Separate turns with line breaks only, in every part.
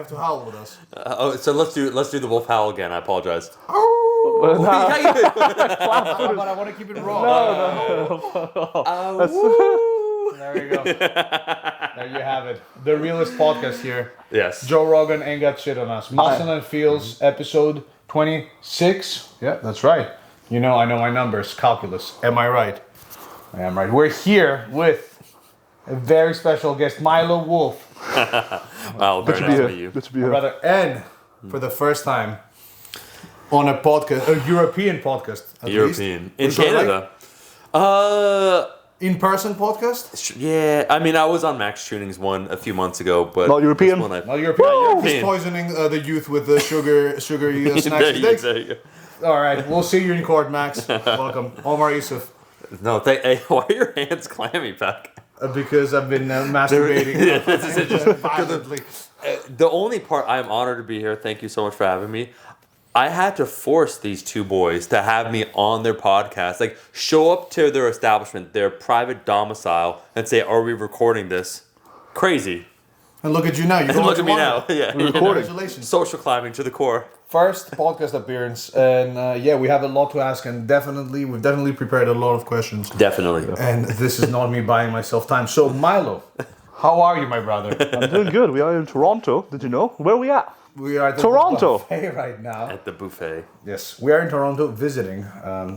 have to howl with us.
So let's do the wolf howl again. I apologize.
But I want to keep it raw. There you go. There you have it. The realest podcast here.
Yes.
Joe Rogan ain't got shit on us. Muscle and Feels, episode 26. Yeah, that's right. You know, I know my numbers. Calculus. Am I right? I am right. We're here with a very special guest, Milo Wolf.
Wow, very nice to meet you.
Good to be here.
Brother, and for the first time on a podcast, a European podcast.
European. In
Sort of
Canada.
In-person podcast?
Yeah. I mean, I was on Max Tuning's one a few months ago, but
Not European?
this one
Well, European. He's
European.
poisoning the youth with the sugary snacks and sticks.
There you go.
All right, we'll see you in court, Max. Welcome. Omar Isuf.
No, hey, why are your hands clammy, Pac?
Because I've been masturbating violently.
The only part I'm honored to be here. Thank you so much for having me. I had to force these two boys to have me on their podcast. Like, show up to their establishment, their private domicile, and say, "Are we recording this?" Crazy.
And look at you now. You're
And look at me now. Yeah.
Congratulations.
Social climbing to the core.
First podcast appearance, and we have a lot to ask, and we've definitely prepared a lot of questions.
Definitely.
And this is not me buying myself time. So, Milo, how are you, my brother?
I'm doing good. We are in Toronto. Did you know? Where are we at?
We are at the
Toronto.
buffet right now.
At the buffet.
Yes, we are in Toronto visiting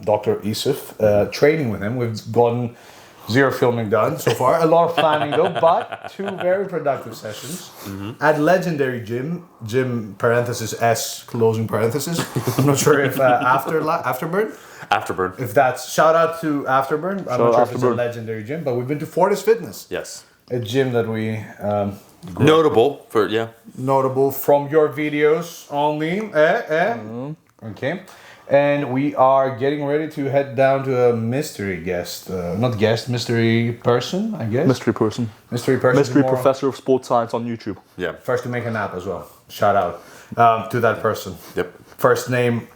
Dr. Isuf, training with him. We've gotten 0 filming done so far. A lot of planning though, but 2 very productive sessions at legendary gym parenthesis S closing parenthesis. I'm not sure if Afterburn.
Afterburn.
If that's shout out to Afterburn. I'm not sure if it's a legendary gym, but we've been to Fortis Fitness.
Yes.
A gym that we
Notable for
notable from your videos only. Okay. And we are getting ready to head down to a mystery guest. Mystery person, I guess.
Mystery person.
Mystery person.
Mystery professor of sports science on YouTube.
Yeah.
First to make a nap as well. Shout out to that person.
Yep.
First name.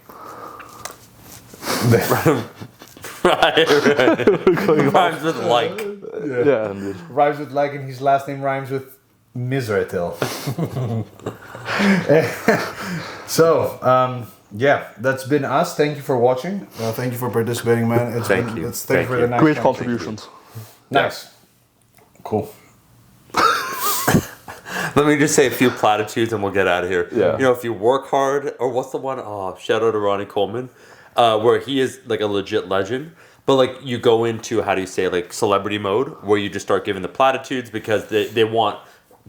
Right. Rhymes with like.
Yeah, indeed.
Rhymes with like, and his last name rhymes with Misratil. So, that's been us. Thank you for watching. Thank you for participating, man.
Thank you.
Thank you for the nice
Great
time.
contributions.
Nice. Cool.
Let me just say a few platitudes and we'll get out of here.
Yeah.
You know, if you work hard, or what's the one? Oh, shout out to Ronnie Coleman, where he is like a legit legend. But like you go into, how do you say, like celebrity mode, where you just start giving the platitudes because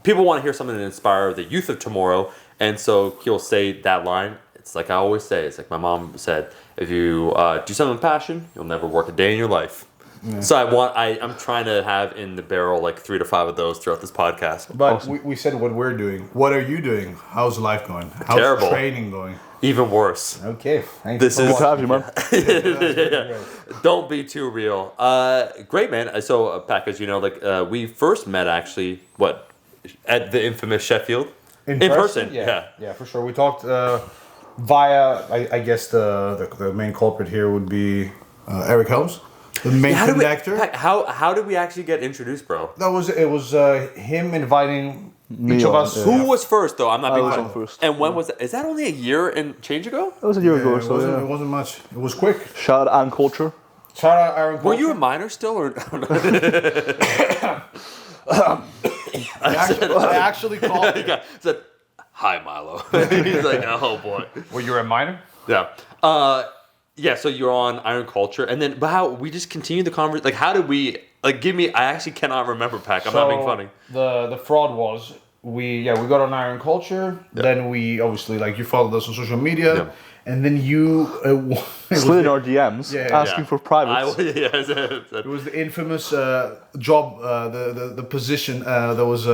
people want to hear something to inspire the youth of tomorrow. And so he'll say that line. It's like I always say, it's like my mom said, if you do something with passion, you'll never work a day in your life. Yeah. So I'm trying to have in the barrel like 3 to 5 of those throughout this podcast.
But
awesome.
we said what we're doing. What are you doing? How's life going? How's
Terrible.
training going?
Even worse.
Okay. Thanks
This
for
is-
Good to have you, man.
Don't be too real. Great, man. So, Pac, as you know, like we first met actually, at the infamous Sheffield? In person?
Yeah, for sure. We talked via, I guess the main culprit here would be Eric Helms, the main conductor.
How did we actually get introduced, bro?
It was him inviting each of us.
Who was first, though? I'm not being
was
funny.
on first.
And when was that? Is that only a year and change ago?
That was a year ago or
It
so,
wasn't,
yeah.
it wasn't much. It was quick.
Shout out Ann Culture.
Shout out Aaron.
Were you a minor still, or?
I actually called him.
I said, "Hi, Milo." He's like, "Oh boy."
Well, you were a minor?
Yeah. Yeah, so you're on Iron Culture, and then, but how we just continued the conversation? Like, how did we, like, give me, I actually cannot remember, Pac. I'm not being funny.
The fraud was, we got on Iron Culture, then we obviously, like, you followed us on social media, and then you...
Slid in our DMs, asking for privates.
It was the infamous job, the position that was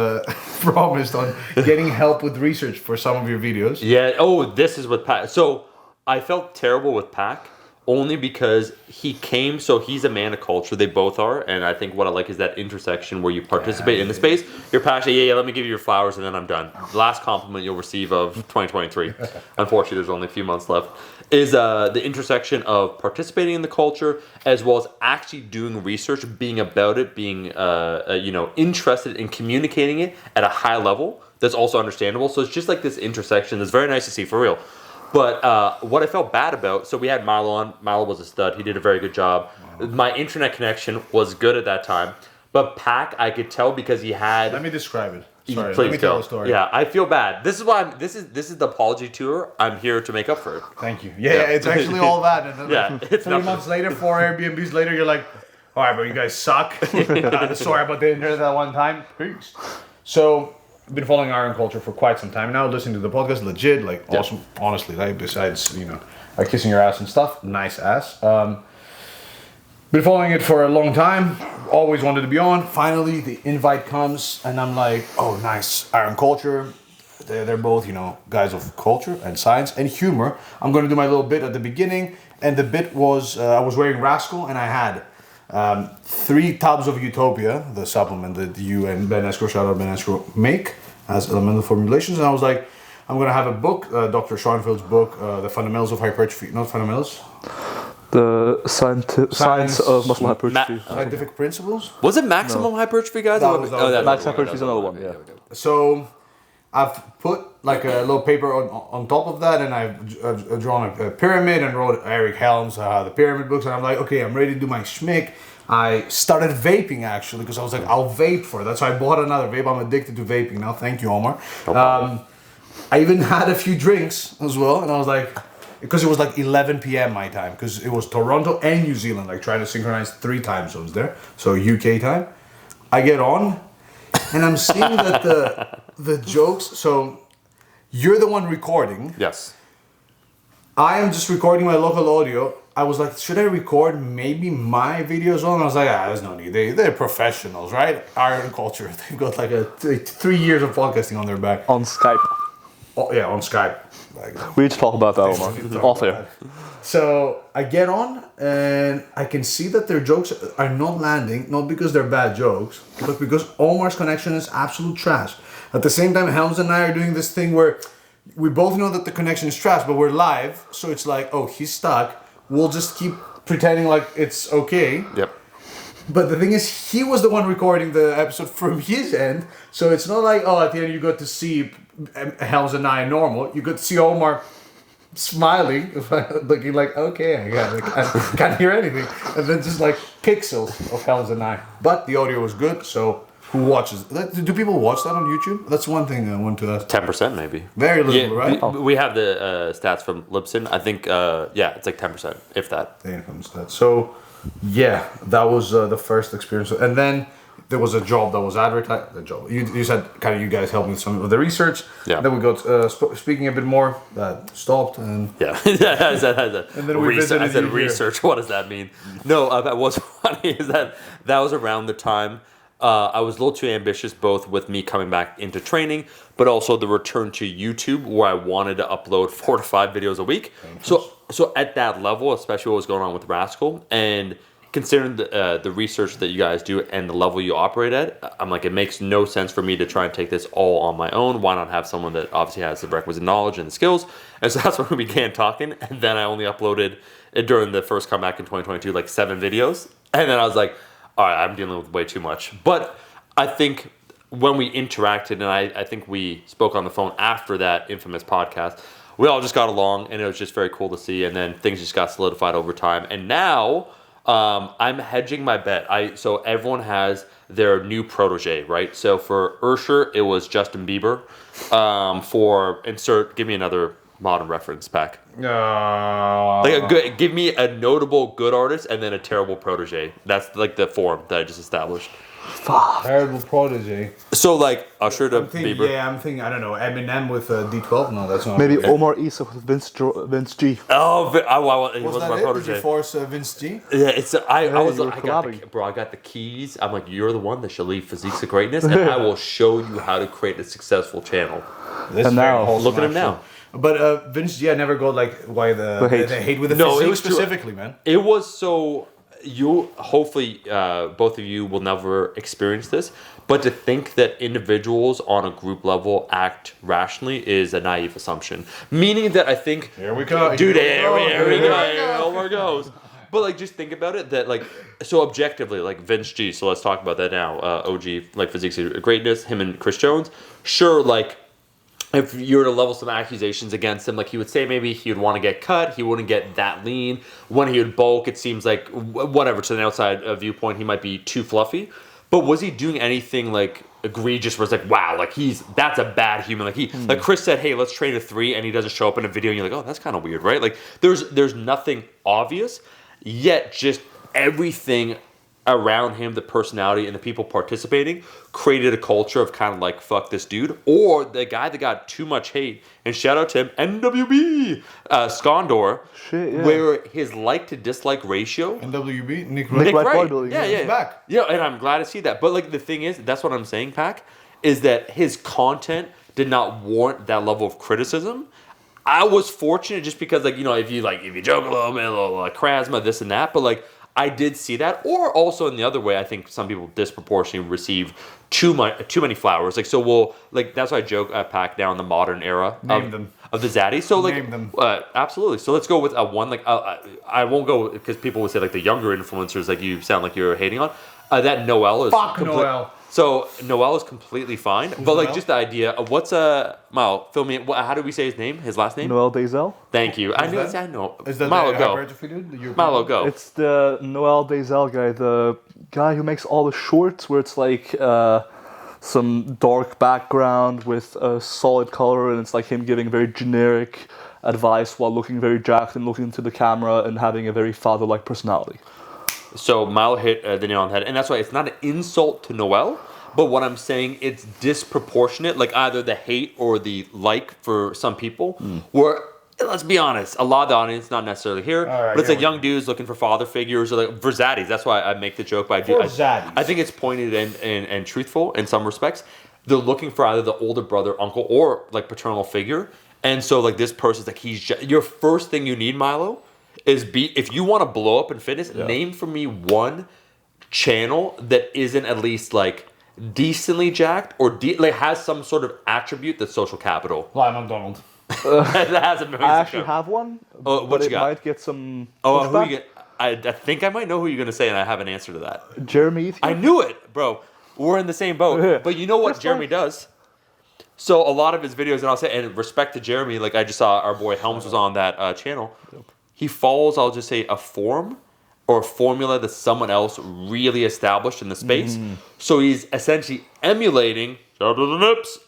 promised on getting help with research for some of your videos.
Yeah, this is what Pac, so I felt terrible with Pac only because he came, so he's a man of culture. They both are, and I think what I like is that intersection where you participate in the space. You're passionate. Yeah, let me give you your flowers, and then I'm done. The last compliment you'll receive of 2023. Unfortunately, there's only a few months left. Is the intersection of participating in the culture as well as actually doing research, being about it, being interested in communicating it at a high level. That's also understandable. So it's just like this intersection. That's very nice to see for real. But what I felt bad about, so we had Milo on. Milo was a stud. He did a very good job. Wow. My internet connection was good at that time. But Pac, I could tell because he had...
Let me describe it. Sorry,
please
let me tell
go.
the story.
Yeah, I feel bad. This is why this is the apology tour. I'm here to make up for it.
Thank you. Yeah, it's actually all that. And then
yeah, it's
3 months later, 4 Airbnbs later, you're like, all right, bro, you guys suck. Sorry about the internet that one time. Peace. So... I've been following Iron Culture for quite some time now, listening to the podcast, legit, like awesome, honestly, like besides, like kissing your ass and stuff, nice ass. Been following it for a long time, always wanted to be on. Finally, the invite comes and I'm like, oh, nice, Iron Culture. They're both, guys of culture and science and humor. I'm going to do my little bit at the beginning, and the bit was, I was wearing Rascal and I had 3 tubs of Utopia, the supplement that you and Ben Escrow, shout out Ben Escrow, make as elemental formulations. And I was like, I'm going to have a book, Dr. Schoenfeld's book, The Fundamentals of Hypertrophy, not fundamentals.
The science of muscle hypertrophy.
Scientific principles.
Was it maximum hypertrophy, guys?
Maximum hypertrophy is another one, yeah.
So I've put like a little paper on top of that, and I've drawn a pyramid and wrote Eric Helms, the pyramid books, and I'm like, okay, I'm ready to do my schmick. I started vaping actually because I was like, I'll vape for it. That's why I bought another vape. I'm addicted to vaping now. Thank you, Omar. I even had a few drinks as well, and I was like, because it was like 11 p.m. my time, because it was Toronto and New Zealand, like trying to synchronize 3 time zones there. So UK time. I get on, and I'm seeing that the jokes. So you're the one recording.
Yes.
I am just recording my local audio. I was like, should I record maybe my videos on? I was like, there's no need. They're professionals, right? Iron Culture. They've got like 3 years of podcasting on their back.
On Skype.
Oh, yeah, on Skype.
We need to talk about that, Omar. Off air.
So I get on and I can see that their jokes are not landing, not because they're bad jokes, but because Omar's connection is absolute trash. At the same time, Helms and I are doing this thing where we both know that the connection is trash, but we're live. So it's like, oh, he's stuck. We'll just keep pretending like it's okay.
Yep.
But the thing is, he was the one recording the episode from his end. So it's not like, oh, at the end you got to see Helms and I normal. You got to see Omar smiling, looking like, okay, I can't hear anything. And then just like pixels of Helms and I. But the audio was good, so who watches? Do people watch that on YouTube? That's one thing I want to ask.
10% maybe.
Very little, right?
We have the stats from Libsyn. I think, it's like 10%, if that.
The income stats. So, yeah, that was the first experience. And then there was a job that was advertised. The job. You said kind of you guys helped me with some of the research.
Yeah.
Then we got speaking a bit more. That stopped and.
Yeah. I said
and then we visited.
I said research. What does that mean? No, what's funny is that was around the time. I was a little too ambitious, both with me coming back into training, but also the return to YouTube, where I wanted to upload 4 to 5 videos a week. So at that level, especially what was going on with Rascal, and considering the research that you guys do and the level you operate at, I'm like, it makes no sense for me to try and take this all on my own. Why not have someone that obviously has the requisite knowledge and the skills? And so that's when we began talking. And then I only uploaded during the first comeback in 2022, like 7 videos. And then I was like, all right, I'm dealing with way too much. But I think when we interacted, and I think we spoke on the phone after that infamous podcast, we all just got along, and it was just very cool to see. And then things just got solidified over time. And now I'm hedging my bet. So everyone has their new protege, right? So for Ursher, it was Justin Bieber. Give me another modern reference, Pack. Give me a notable good artist and then a terrible protege. That's like the form that I just established.
Terrible protege.
So like Usher to Bieber.
Yeah, I'm thinking, I don't know, Eminem with D12. No, that's not.
Maybe Omar Isuf with Vince G.
Oh, he
was
my
that
protege.
Did you force Vince G?
Yeah, I got the keys. I'm like, you're the one that shall lead Physiques of Greatness, and I will show you how to create a successful channel.
And now,
look at him now.
But Vince G, I never got like why the hate with the physique specifically, man.
It was so you hopefully both of you will never experience this, but to think that individuals on a group level act rationally is a naive assumption. Meaning that I think
here we go,
dude, here we go, Omar goes. But like, just think about it. That like, so objectively, like Vince G. So let's talk about that now. OG, like physiques of greatness. Him and Chris Jones. Sure, like if you were to level some accusations against him, like he would say maybe he would want to get cut. He wouldn't get that lean. When he would bulk, it seems like whatever to an outside viewpoint, he might be too fluffy. But was he doing anything like egregious? Where it's like, wow, like that's a bad human. Like like Chris said, hey, let's train a 3, and he doesn't show up in a video, and you're like, oh, that's kind of weird, right? Like there's nothing obvious. Yet just everything around him, the personality and the people participating, created a culture of kind of like, fuck this dude. Or the guy that got too much hate, and shout out to him, NWB, Skondor, where his like to dislike ratio.
NWB, Nick
Wright.
Yeah, he's back.
Yeah, and I'm glad to see that. But like the thing is, that's what I'm saying, Pac, is that his content did not warrant that level of criticism. I was fortunate just because, like, you know, if you joke a little bit, a little like charisma, this and that, but like I did see that. Or also in the other way, I think some people disproportionately receive too many flowers. Like, so we'll like that's why I joke Pac now in the modern era of the Zaddy. So like,
name them.
Absolutely. So let's go with one. Like I won't go because people would say like the younger influencers, like you sound like you're hating on. That Noel is
Noel.
So Noel is completely fine, but like just the idea of what's Mal, fill me. How do we say his name? His last name?
Noel Dezel.
Thank you. I know.
Is that
Malo,
the
go.
hypertrophy dude?
Malo, go.
It's the Noel Dezel guy, the guy who makes all the shorts where it's like some dark background with a solid color, and it's like him giving very generic advice while looking very jacked and looking into the camera and having a very father-like personality.
So Mal hit the nail on the head, and that's why it's not an insult to Noel, but what I'm saying, it's disproportionate, like either the hate or the like for some people, where, let's be honest, a lot of the audience, not necessarily here, but it's like young dudes looking for father figures, or like Verzadis. That's why I make the joke, but I think it's pointed and truthful in some respects. They're looking for either the older brother, uncle, or like paternal figure, and so like this person's like, your first thing you need, Milo, is if you want to blow up in fitness, name for me one channel that isn't at least like decently jacked or like has some sort of attribute that's social capital.
Like McDonald.
I actually have one, but it might get some pushback.
Who you get? I think I might know who you're going to say, and I have an answer to that.
Jeremy Ethier.
I knew it, bro. We're in the same boat. But you know what Jeremy does? So a lot of his videos, and I'll say, and respect to Jeremy, like I just saw our boy Helms was on that channel. He follows, I'll just say, a form or a formula that someone else really established in the space. So he's essentially emulating, shout out to the nips,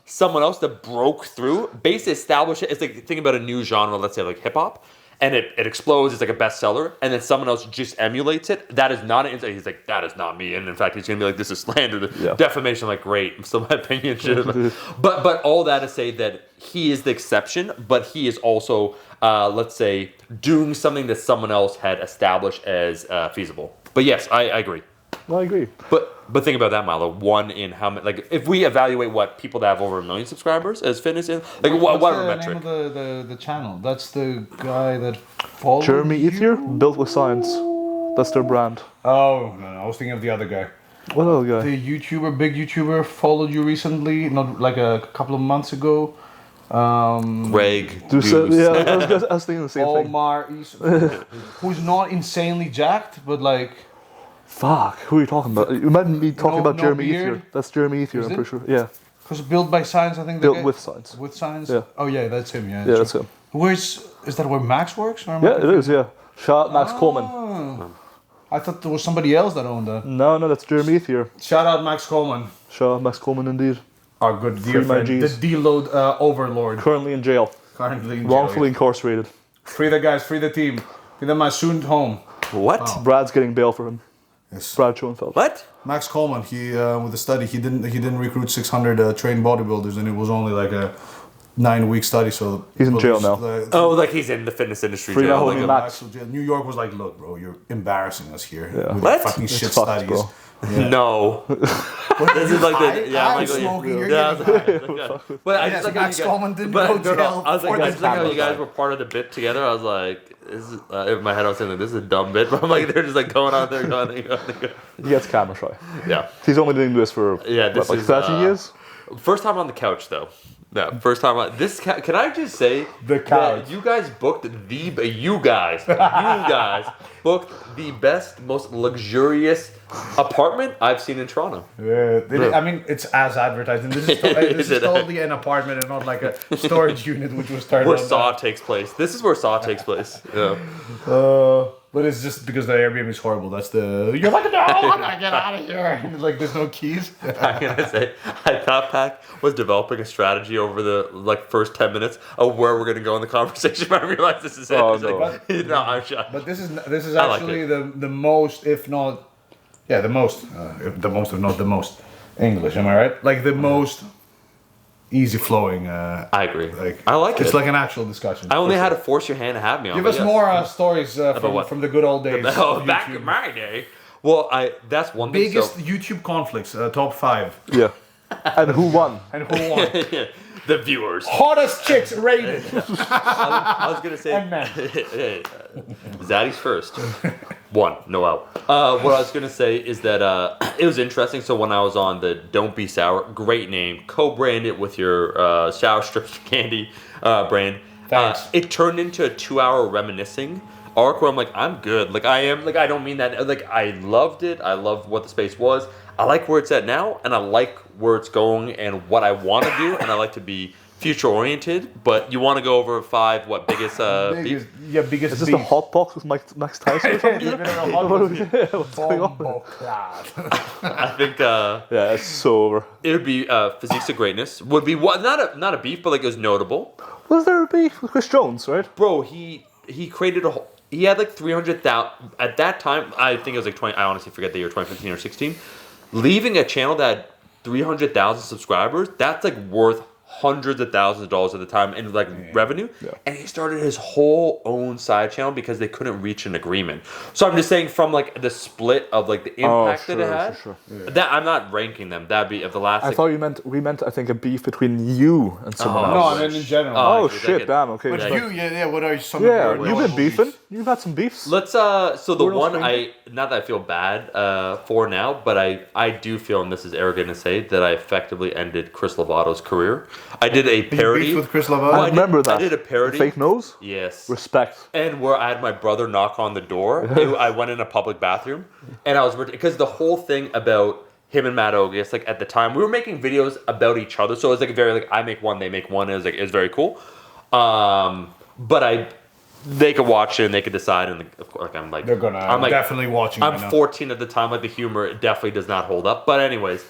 someone else that broke through, basically established it. It's like, think about a new genre, let's say like hip hop, and it explodes, it's like a bestseller, and then someone else just emulates it. That is not an insight. He's like, that is not me. And in fact, he's going to be like, this is slander, defamation. I'm like, great. So my opinion should but all that to say that he is the exception, but he is also, let's say, doing something that someone else had established as feasible. But yes, I agree.
I agree.
But think about that, Milo. One in how many? Like, if we evaluate what people that have over 1 million subscribers as fitness in, like, what
What's the
metric?
name of the channel? That's the guy that follows
Jeremy Ethier, Built with Science. That's their brand.
Oh no, I was thinking of the other guy.
What other guy?
The big YouTuber, followed you recently, not like a couple of months ago.
Greg.
I was thinking the same thing.
Omar Isuf, who's not insanely jacked, but like.
Fuck, who are you talking about? You might be talking about Jeremy
beard.
Ethier. That's Jeremy Ethier, I'm pretty sure. Yeah.
Because Built by Science, I think.
Built with Science.
With Science?
Yeah.
Oh yeah, that's him, yeah.
Yeah, that's him.
Is that where Max works? Or
Yeah, it is, yeah. Shout out Max Coleman.
I thought there was somebody else that owned that.
No, that's Jeremy Ethier.
Shout out Max Coleman.
Shout out Max Coleman indeed.
Our good dear friend. The deload overlord.
Currently in jail. Wrongfully incarcerated.
Free the guys, free the team. Give them my soon home.
What?
Oh. Brad's getting bail for him.
Yes.
Brad Schoenfeld.
What?
Max Coleman, he with the study, he didn't recruit 600 trained bodybuilders, and it was only like 9-week study. So
He's in jail now.
Oh, like he's in the fitness industry.
Free
jail,
now,
like
homie.
a-
Max.
New York was like, look, bro, you're embarrassing us here
Yeah.
with
What?
your fucking shit
It's fucked,
studies.
bro.
Yeah.
No. This is like the
I'm
like,
smoking, you're
yeah,
getting
but I
Yes,
just like how
Max
you guys,
Coleman didn't
but,
go
no,
jail
I was like,
for
I
this
just like how you
camera.
guys were part of the bit together. I was like, this is, in my head I was saying like, this is a dumb bit, but I'm like, they're just like going on there, going.
He gets camera shy.
Yeah.
He's only doing this for
Yeah, this
like
is,
30 years.
First time on the couch though. No, first time on this. Can I just say
The couch.
that you guys booked you guys booked the best, most luxurious apartment I've seen in Toronto.
Yeah, I mean, it's as advertised. And this is totally an apartment and not like a storage unit, which was turned
Where
on.
Saw takes place. This is where Saw takes place. Yeah.
But it's just because the Airbnb is horrible. That's the you're like, no, I'm gonna get out of here. And like, there's no keys.
I'm gonna say, I thought Pac was developing a strategy over the like first 10 minutes of where we're gonna go in the conversation, but I realized this is it.
Oh,
It's
no.
like, no, I'm shocked.
But this is
I like
actually the most, if not, yeah, the most, if not the most English. Am I right? Like the most easy flowing.
I agree.
Like
I like
it's
it.
like an actual discussion.
I only
for
had
sure.
to force your hand to have me on.
Give
but
us
yes.
more stories
what?
from the good old days.
Oh,
of
back
YouTube.
in my day. Well, that's one thing.
Biggest
So,
YouTube conflicts, top 5,
Yeah. And who won?
and who won?
the viewers.
Hottest chicks rated.
I was gonna say,
And men.
Zaddy's first. One, no out. What I was gonna say is that it was interesting. So when I was on the Don't Be Sour, great name, co-brand it with your sour strips candy brand.
Thanks.
It turned into a 2-hour reminiscing arc where I'm like, I'm good. Like I am. Like I don't mean that. Like I loved it. I loved what the space was. I like where it's at now, and I like where it's going and what I want to do, and I like to be future oriented. But you want to go over 5 biggest beef?
Biggest
Is this the
beef.
hot box with Max Tyson or something?
What's
going on?
I think
Yeah, it's so over.
it would be Physiques of Greatness. Would be what? Not a beef, but like it was notable.
Was there a beef with Chris Jones, right?
Bro, he created a whole. He had like 300,000 at that time. I think it was like 20. I honestly forget the year, 2015 or 16. Leaving a channel that had 300,000 subscribers, that's like worth hundreds of thousands of dollars at the time in like revenue.
Yeah.
And he started his whole own side channel because they couldn't reach an agreement. So I'm just saying from like the split of like the impact that it had.
Sure.
That I'm not ranking them. That'd be of the last.
I thought we meant I think a beef between you and someone
No,
else.
I mean in general.
Oh
okay,
shit,
that-
damn, okay.
But
Yeah.
you, what are some
Yeah,
of your
you've been
notable
beefing.
beefs?
You've had some beefs.
Let's so the
We're no
one
strangers.
not that I feel bad for now, but I do feel, and this is arrogant to say, that I effectively ended Chris Lovato's career. I did a parody.
Beef with Chris Lovato?
I remember that.
I did a parody.
Fake nose?
Yes.
Respect.
And where I had my brother knock on the door. I went in a public bathroom, and I was because the whole thing about him and Matt Ogus, like at the time, we were making videos about each other, so it was like very like I make one, they make one. It was very cool. But they could watch it and they could decide, and of course, like I'm like
They're gonna.
I'm like,
definitely watching.
I'm
right now.
14 at the time. Like the humor definitely does not hold up. But anyways,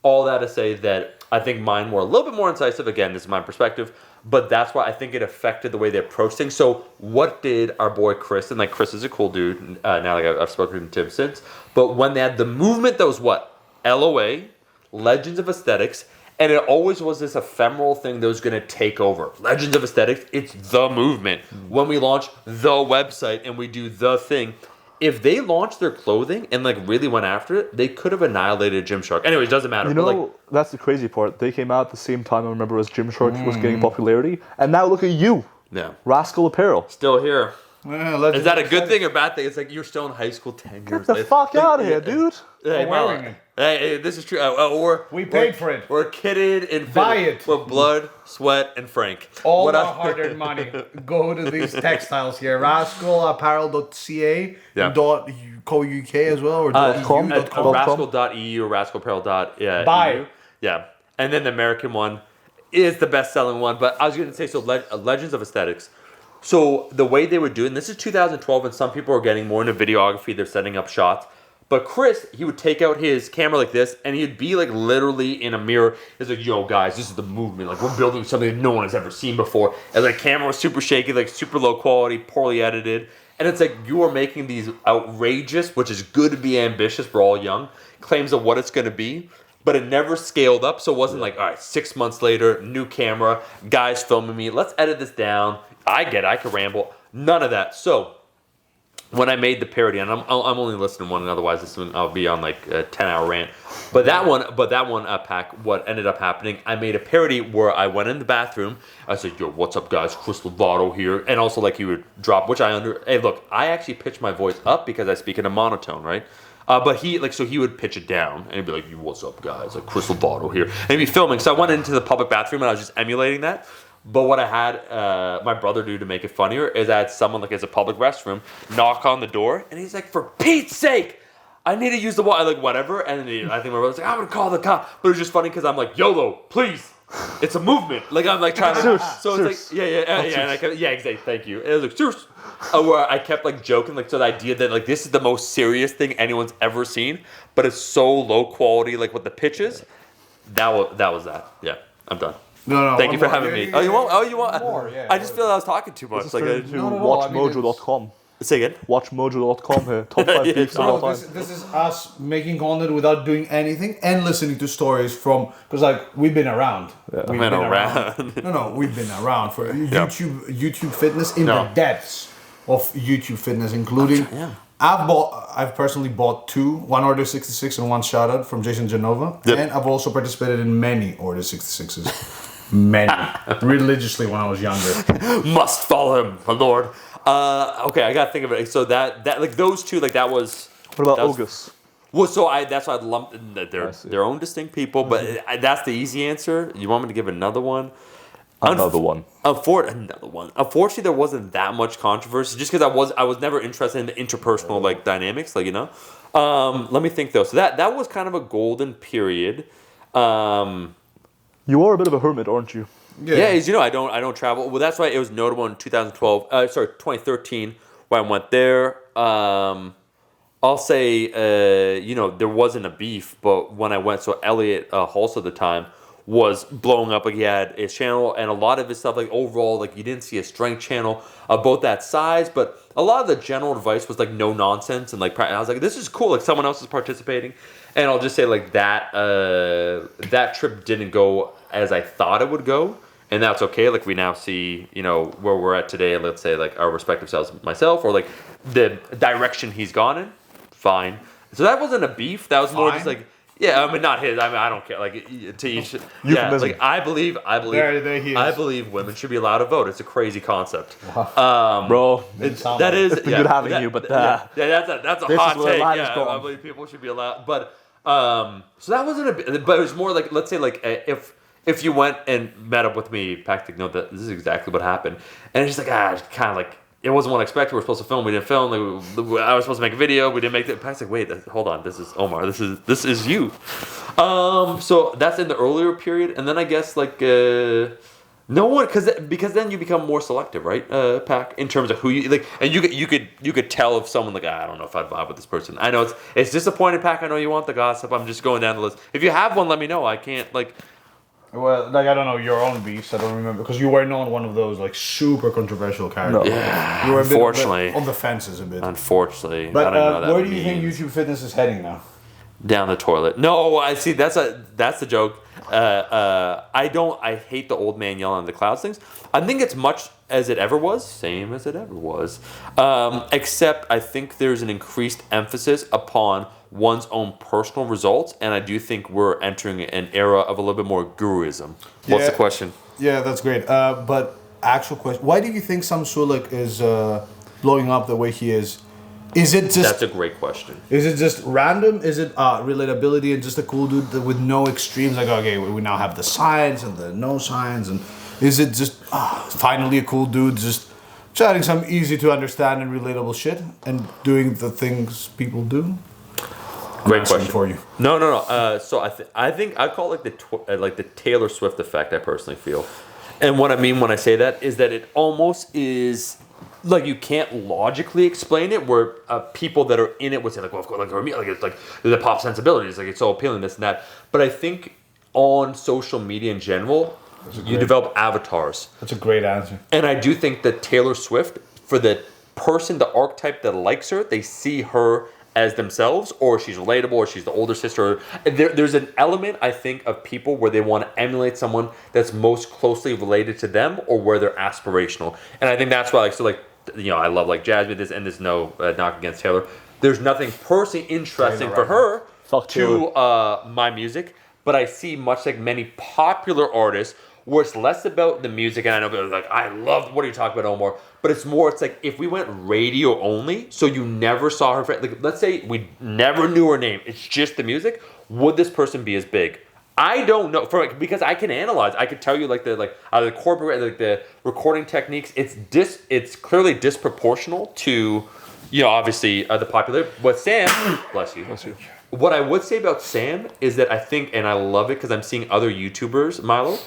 all that to say that I think mine were a little bit more incisive. Again, this is my perspective, but that's why I think it affected the way they approach things. So what did our boy Chris, and like Chris is a cool dude now, like I've spoken to him since, but when they had the movement that was what? LOA, Legends of Aesthetics, and it always was this ephemeral thing that was going to take over. Legends of Aesthetics, it's the movement. When we launch the website and we do the thing, if they launched their clothing and like really went after it, they could have annihilated Gymshark. Anyways, it doesn't matter.
You
but,
know,
like,
that's the crazy part. They came out at the same time, I remember, as Gymshark was gaining popularity. And now look at you.
yeah,
Rascal Apparel.
still here.
Let's
Is that a good thing or bad thing? It's like you're still in high school 10 years
Get the
later.
fuck out of here, dude.
Hey,
We're
Mala,
wearing it.
hey, this is true. Or
We paid for it.
We're kitted and
Buy
fitted
it.
with blood, sweat, and Frank.
All
What
our
I-
hard-earned money go to these textiles here. Rascalapparel.ca
Yeah.
.co.uk as well, or
com.
.eu,
At
.com.
rascal.eu or rascalapparel.eu.
Buy.
Yeah. And then the American one is the best-selling one. But I was going to say, so Legends of Aesthetics. So the way they would do it, and this is 2012, and some people are getting more into videography. They're setting up shots. But Chris, he would take out his camera like this, and he'd be like literally in a mirror. He's like, yo, guys, this is the movement. Like, we're building something that no one has ever seen before. And the camera was super shaky, like super low quality, poorly edited. And it's like you are making these outrageous, which is good to be ambitious, we're all young, claims of what it's going to be. but it never scaled up. So it wasn't like, all right, 6 months later, new camera, guys filming me. Let's edit this down. I could ramble. None of that. So when I made the parody, and I'm only listening to one, and otherwise I'll be on like a 10-hour rant. But that one, Pac, what ended up happening, I made a parody where I went in the bathroom. I said, "Yo, what's up, guys? Chris Lovato here," and also like he would drop, which Hey, look, I actually pitch my voice up because I speak in a monotone, right? But he would pitch it down and he'd be like, "What's up, guys? Like Chris Lovato here," and he'd be filming. So I went into the public bathroom and I was just emulating that. But what I had my brother do to make it funnier is I had someone, like, as a public restroom, knock on the door, and he's like, "For Pete's sake, I need to use the water," like, whatever. And then I think my brother's like, "I'm gonna call the cop." But it was just funny because I'm like, "YOLO, please. It's a movement." Like, I'm like trying to. So it's like, yeah, exactly. Thank you. And it was like, "Serious." Where I kept like joking, like, so the idea that like this is the most serious thing anyone's ever seen, but it's so low quality, like with the pitches. That was that. Yeah, I'm done.
No.
Thank you for having me. You want?
More, yeah.
I just feel I was talking too much. Like,
watchmojo.com.
Say again.
Watchmojo.com here. Top 5 beefs of all time.
This is us making content without doing anything and listening to stories from, because like we've been around.
Yeah.
We've been around. No, we've been around for YouTube fitness in the depths of YouTube fitness, including. I've personally bought 2, one Order 66 and one Shoutout from Jason Genova, and I've also participated in many Order 66s. Many. Religiously when I was younger.
Must follow him, my lord. Okay, I gotta think of it. So that like those two, like that was.
What about Ogus?
Well, that's why I lumped in that they're their own distinct people, but that's the easy answer. You want me to give another one?
Another one.
Unfortunately, there wasn't that much controversy, just because I was never interested in the interpersonal like dynamics, like, you know. Let me think though. So that was kind of a golden period.
You are a bit of a hermit, aren't you?
Yeah, as you know, I don't travel. Well, that's why it was notable in 2013 when I went there. I'll say, there wasn't a beef, but when I went, so Elliot Hulse at the time was blowing up. Like, he had his channel, and a lot of his stuff, like overall, like you didn't see a strength channel about that size, but a lot of the general advice was like no nonsense, and like I was like, this is cool. Like someone else is participating, and I'll just say like that trip didn't go as I thought it would go. And that's okay. Like we now see, where we're at today. Let's say like our respective selves, myself, or like the direction he's gone in. Fine. So that wasn't a beef. That was more just like, yeah. I mean, not his. I mean, I don't care. Like to each. Yeah. Like I believe women should be allowed to vote. It's a crazy concept.
Bro,
it's
been good having you, but
that's a hot take. Yeah, I believe people should be allowed. But so that wasn't a. But it was more like, let's say like if you went and met up with me, Pac, know that this is exactly what happened. And it's just like, kind of like, it wasn't what I expected. We were supposed to film. We didn't film. Like, I was supposed to make a video. We didn't make it. Pac's like, wait, hold on. This is Omar. This is you. So that's in the earlier period. And then I guess like, no one, because then you become more selective, right, Pac, in terms of who you, like, and you could tell if someone like, I don't know if I'd vibe with this person. I know it's disappointing, Pac. I know you want the gossip. I'm just going down the list. If you have one, let me know. I can't like.
Well, like, I don't know your own beefs. I don't remember, because you were not one of those like super controversial characters.
No. Yeah,
you were
unfortunately
on the fences a bit.
Unfortunately,
but
I don't know that
where do you think YouTube fitness is heading now?
Down the toilet. No, I see. That's the joke. I hate the old man yelling at the clouds things. I think it's much as it ever was, same as it ever was. Except I think there's an increased emphasis upon one's own personal results, and I do think we're entering an era of a little bit more guruism. What's the question?
Yeah, that's great. But actual question: why do you think Sam Sulek is blowing up the way he is? Is it just?
That's a great question.
Is it just random? Is it relatability and just a cool dude with no extremes? Like, okay, we now have the signs and the no signs, and is it just finally a cool dude just chatting some easy to understand and relatable shit and doing the things people do?
Great question
for you.
No. So I think I call it like the Taylor Swift effect. I personally feel, and what I mean when I say that is that it almost is. Like, you can't logically explain it, where people that are in it would say, like, well, of course, like, for me, like, it's like the pop sensibilities, like, it's so appealing, this and that. But I think on social media in general, you develop avatars.
That's a great answer.
And I do think that Taylor Swift, for the person, the archetype that likes her, they see her as themselves, or she's relatable, or she's the older sister. There's an element, I think, of people where they want to emulate someone that's most closely related to them, or where they're aspirational. And I think that's why, I love like Jasmine. There's no knock against Taylor. There's nothing personally interesting for her to my music, but I see, much like many popular artists, where it's less about the music, and I know people are like, I love, what are you talking about, Omar? But it's more, it's like, if we went radio only, so you never saw her, like, let's say we never knew her name, it's just the music, would this person be as big? I don't know, because I can analyze, I could tell you the corporate, like the recording techniques, it's clearly disproportional to, obviously the popular. But Sam, bless you. What I would say about Sam is that I think, and I love it because I'm seeing other YouTubers, Milo,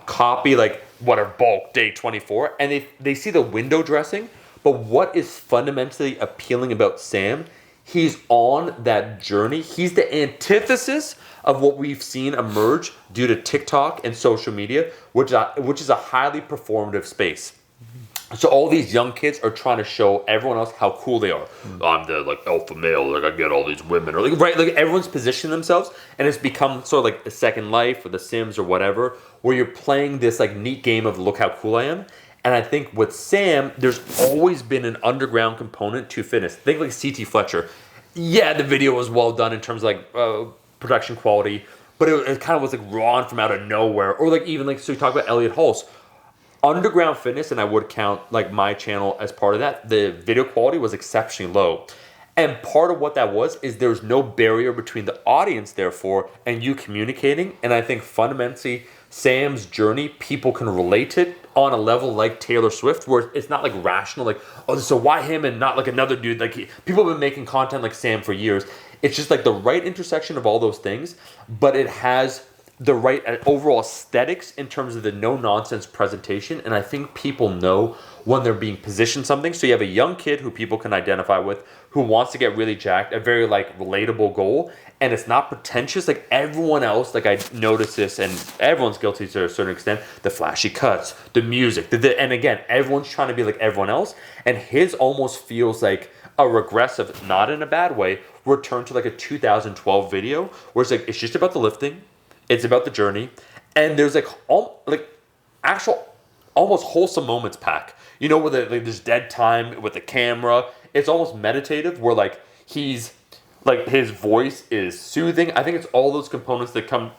copy like what are bulk day 24, and they see the window dressing, but what is fundamentally appealing about Sam, he's on that journey. He's the antithesis of what we've seen emerge due to TikTok and social media, which is a highly performative space. So all these young kids are trying to show everyone else how cool they are. I'm the alpha male, I get all these women, or everyone's positioning themselves, and it's become sort of like a Second Life or The Sims or whatever, where you're playing this neat game of look how cool I am. And I think with Sam, there's always been an underground component to fitness. Think like C.T. Fletcher. Yeah, the video was well done in terms of production quality, but it kind of was raw and from out of nowhere. Or even so you talk about Elliot Hulse. Underground fitness, and I would count my channel as part of that, the video quality was exceptionally low. And part of what that was is there's no barrier between the audience, therefore, and you communicating. And I think fundamentally, Sam's journey, people can relate it on a level like Taylor Swift, where it's not rational, so why him and not another dude? People have been making content like Sam for years. It's just the right intersection of all those things, but it has the right overall aesthetics in terms of the no-nonsense presentation. And I think people know when they're being positioned something. So you have a young kid who people can identify with, who wants to get really jacked, a very relatable goal, and it's not pretentious like everyone else. I notice this, and everyone's guilty to a certain extent, the flashy cuts, the music, and again, everyone's trying to be like everyone else, and his almost feels like a regressive, not in a bad way, return to a 2012 video where it's just about the lifting, it's about the journey, and there's actual almost wholesome moments pack. Where there's dead time with the camera. It's almost meditative, where he's his voice is soothing. I think it's all those components that come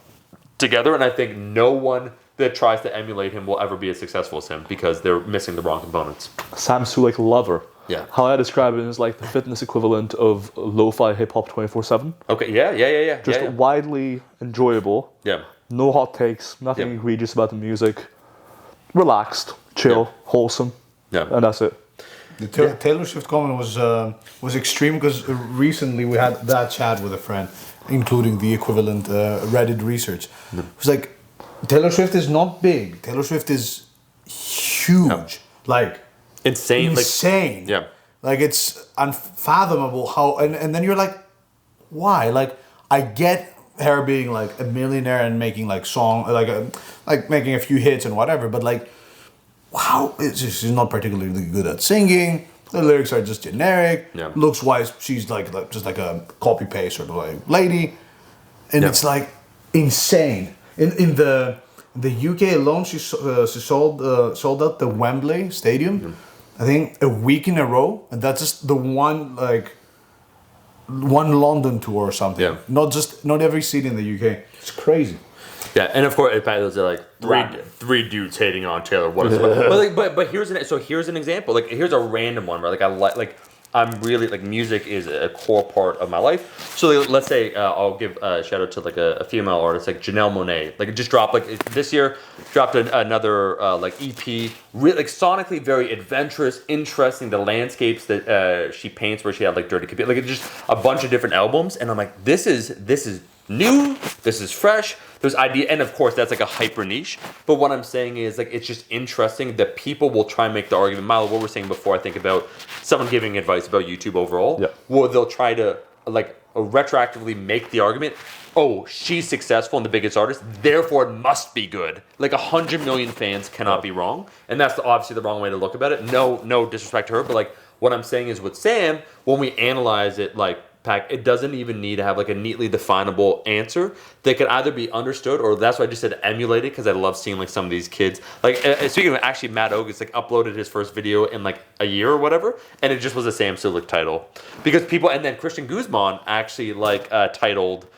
together, and I think no one that tries to emulate him will ever be as successful as him because they're missing the wrong components.
Sam Sulek lover.
Yeah.
How I describe it is the fitness equivalent of lo-fi hip-hop 24/7.
Okay, yeah.
Just widely enjoyable.
Yeah.
No hot takes, nothing egregious about the music. Relaxed, chill, wholesome.
Yeah.
And that's it.
The Taylor Swift comment was extreme because recently we had that chat with a friend, including the equivalent Reddit research. It was Taylor Swift is not big. Taylor Swift is huge. Insane.
Yeah.
It's unfathomable how, and then you're why? I get her being a millionaire and making making a few hits and whatever, but wow, she's not particularly good at singing. The lyrics are just generic.
Yeah.
Looks wise, she's just a copy paste sort of lady, and it's insane. In the UK alone, she sold out the Wembley Stadium. Mm-hmm. I think a week in a row, and that's just the one London tour or something.
Yeah.
Not every city in the UK. It's crazy.
Yeah, and of course, those are three dudes hating on Taylor. What is it? But here's an example. Here's a random one where I'm really music is a core part of my life. So let's say I'll give a shout out to a female artist Janelle Monáe. Just dropped this year dropped another EP. Really sonically very adventurous, interesting. The landscapes that she paints where she had Dirty Computer, just a bunch of different albums. And I'm this is new. This is fresh. There's idea, and of course that's a hyper niche. But what I'm saying is it's just interesting that people will try and make the argument. Milo, what we're saying before, I think about someone giving advice about YouTube overall. Yeah. Well, they'll try to retroactively make the argument. Oh, she's successful and the biggest artist, therefore it must be good. 100 million fans cannot be wrong, and that's obviously the wrong way to look about it. No disrespect to her, but what I'm saying is with Sam, when we analyze it pack. It doesn't even need to have like a neatly definable answer that can either be understood, or that's why I just said emulated, because I love seeing like some of these kids. Like speaking of, actually, Matt Ogus like uploaded his first video in like a year or whatever, and it just was a Sam Sulek title, because people, and then Christian Guzman actually like titled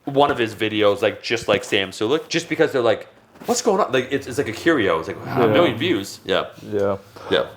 one of his videos like just like Sam Sulek, just because they're like, what's going on? Like it's like a curio. It's like a million views. Yeah.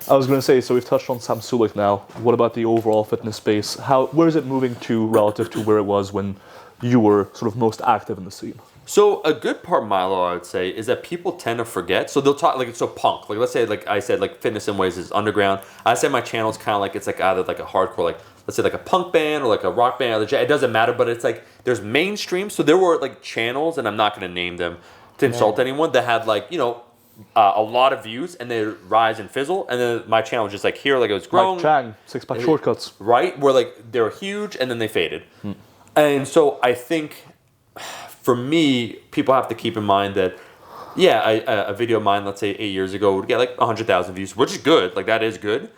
I was going to say, so we've touched on Sam Sulek now. What about the overall fitness space? Where is it moving to relative to where it was when you were sort of most active in the scene?
So a good part, Milo, I would say, is that people tend to forget. So they'll talk like, so punk. Like let's say, like I said, like Fitness in Ways is underground. I say my channel is kind of like, it's like either like a hardcore, like let's say like a punk band or like a rock band. It doesn't matter, but it's like there's mainstream. So there were like channels, and I'm not going to name them to insult anyone, that had like, you know, a lot of views, and they rise and fizzle, and then my channel was just like here, like it was growing.
Mike Chang, six-pack shortcuts.
Right, where like they were huge, and then they faded. And so I think, for me, people have to keep in mind that, a video of mine, let's say 8 years ago, would get like 100,000 views, which is good. Like that is good.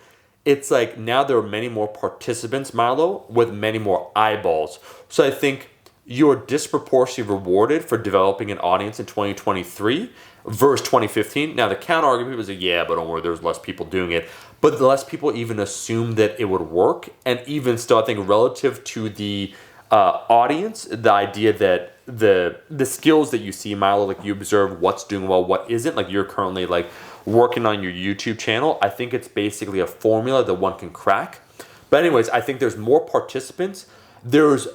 It's like now there are many more participants, Milo, with many more eyeballs. So I think you're disproportionately rewarded for developing an audience in 2023 versus 2015. Now, the counter argument was, but don't worry, there's less people doing it. But the less people even assumed that it would work. And even still, I think relative to the audience, the idea that the skills that you see, Milo, like you observe what's doing well, what isn't. Like you're currently like working on your YouTube channel. I think it's basically a formula that one can crack. But anyways, I think there's more participants. There's,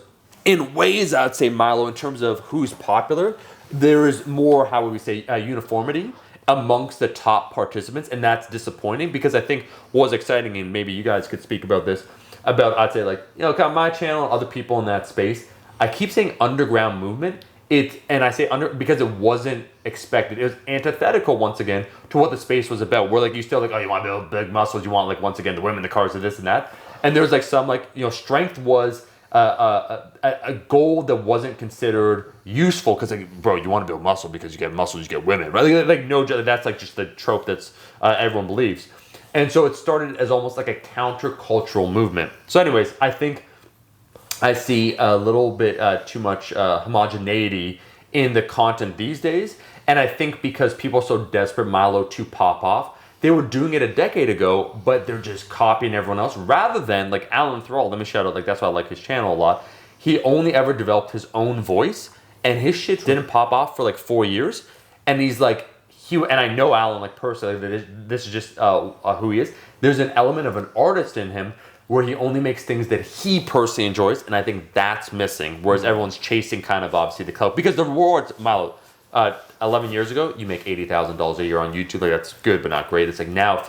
in ways, I'd say, Milo, in terms of who's popular, there is more, how would we say, uniformity amongst the top participants, and that's disappointing, because I think what was exciting, and maybe you guys could speak about this, about, I'd say, like, you know, kind of my channel and other people in that space, I keep saying underground movement, and I say because it wasn't expected. It was antithetical, once again, to what the space was about, where, like, you still, like, oh, you want to build big muscles, you want, like, once again, the women, the cars, and this and that, and there's, like, some, like, you know, strength was a goal that wasn't considered useful, because like, bro, you want to build muscle because you get muscles, you get women, right? Like no, that's like just the trope that's everyone believes, and so it started as almost like a countercultural movement. So, anyways, I think I see a little bit too much homogeneity in the content these days, and I think because people are so desperate, Milo, to pop off. They were doing it a decade ago, but they're just copying everyone else, rather than like Alan Thrall. Let me shout out, like that's why I like his channel a lot. He only ever developed his own voice, and his shit didn't pop off for like 4 years. And he's like, and I know Alan like personally, this is just who he is. There's an element of an artist in him where he only makes things that he personally enjoys, and I think that's missing. Whereas everyone's chasing kind of obviously the clout, because the rewards, Milo. 11 years ago, you make $80,000 a year on YouTube. Like that's good, but not great. It's like now,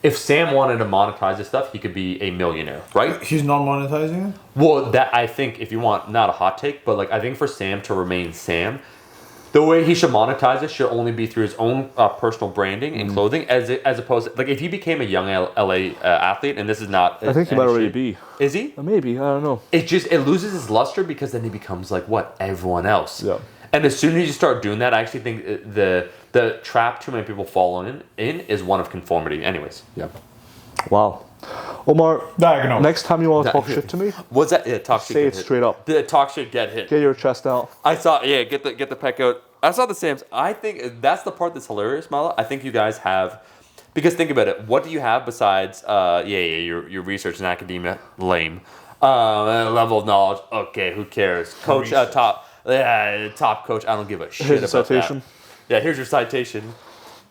if Sam wanted to monetize this stuff, he could be a millionaire, right?
He's not monetizing it?
Well, that I think, if you want, not a hot take, but like I think for Sam to remain Sam, the way he should monetize it should only be through his own personal branding and clothing, as opposed to, like, if he became a young LA athlete, and this is not.
I think he might already be.
Is he?
Maybe, I don't know.
It loses his luster, because then he becomes like what, everyone else.
Yeah.
And as soon as you start doing that, I actually think the trap too many people fall in is one of conformity. Anyways, yeah.
Wow. Omar,
Diagonal.
next time you want to talk shit to me,
what's that? Yeah, talk shit.
say it straight up.
The talk shit, get hit.
Get your chest out.
I saw. Yeah, get the peck out. I saw the Sams. I think that's the part that's hilarious, Mala. I think you guys have, because think about it. What do you have besides? Your research and academia, lame. Level of knowledge. Okay, who cares? Coach top. Yeah, top coach. I don't give a shit
here's
about
citation.
That. Yeah, here's your citation.